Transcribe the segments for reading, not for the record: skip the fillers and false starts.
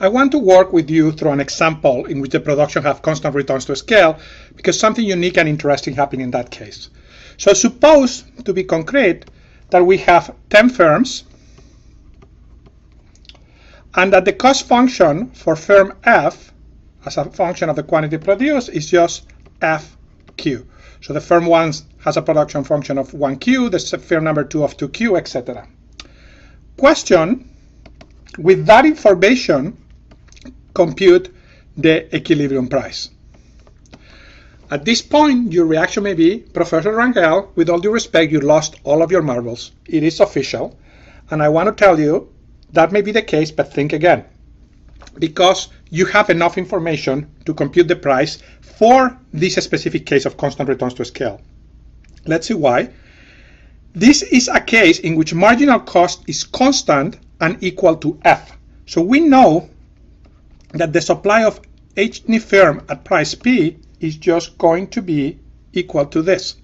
I want to work with you through an example in which the production have constant returns to scale because something unique and interesting happened in that case. So suppose, to be concrete, that we have 10 firms and that the cost function for firm F as a function of the quantity produced is just FQ. So the firm 1 has a production function of 1Q, the firm number 2 of 2Q, etc. Question, with that information, compute the equilibrium price. At this point, your reaction may be, Professor Rangel, with all due respect, you lost all of your marbles. It is official. And I want to tell you that may be the case, but think again. Because you have enough information to compute the price for this specific case of constant returns to scale. Let's see why. This is a case in which marginal cost is constant and equal to F. So we know that the supply of any firm at price P is just going to be equal to this.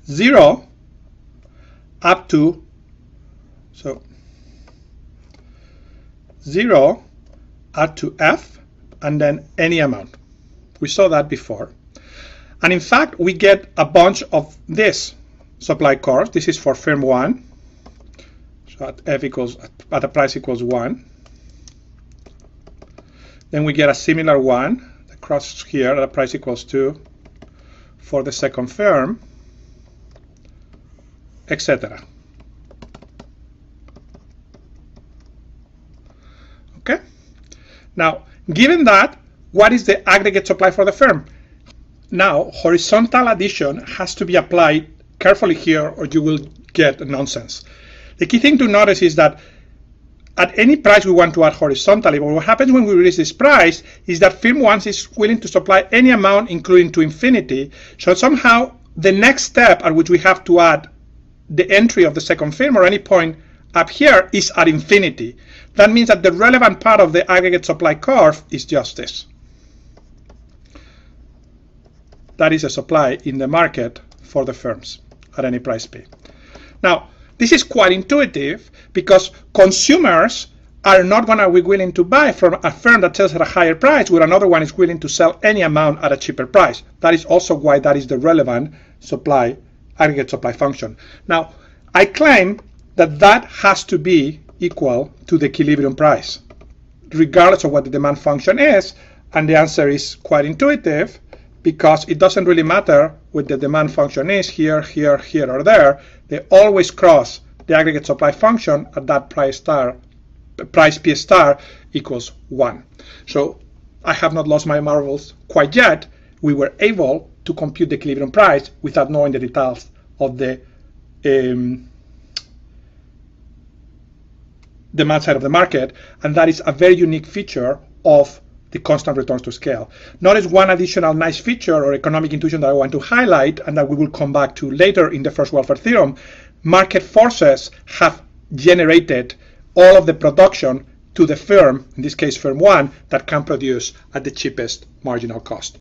0 up to, so 0 up to F and then any amount. We saw that before. And in fact, we get a bunch of this supply curves. This is for firm 1. So at F equals, at a price equals 1. Then we get a similar one that crosses here at a price equals 2 for the second firm, etc. Okay? Now, given that, what is the aggregate supply for the firm? Now, horizontal addition has to be applied carefully here or you will get nonsense. The key thing to notice is that at any price we want to add horizontally, but what happens when we reach this price is that firm 1 is willing to supply any amount including to infinity. So somehow the next step at which we have to add the entry of the second firm or any point up here is at infinity. That means that the relevant part of the aggregate supply curve is just this. That is a supply in the market for the firms at any price P. Now, this is quite intuitive because consumers are not going to be willing to buy from a firm that sells at a higher price where another one is willing to sell any amount at a cheaper price. That is also why that is the relevant supply, aggregate supply function. Now, I claim that that has to be equal to the equilibrium price, regardless of what the demand function is, and the answer is quite intuitive because it doesn't really matter what the demand function is here, here, here, or there. They always cross the aggregate supply function at that price P star equals 1. So I have not lost my marbles quite yet. We were able to compute the equilibrium price without knowing the details of the demand side of the market, and that is a very unique feature of the constant returns to scale. Notice one additional nice feature or economic intuition that I want to highlight and that we will come back to later in the first welfare theorem. Market forces have generated all of the production to the firm, in this case firm 1, that can produce at the cheapest marginal cost.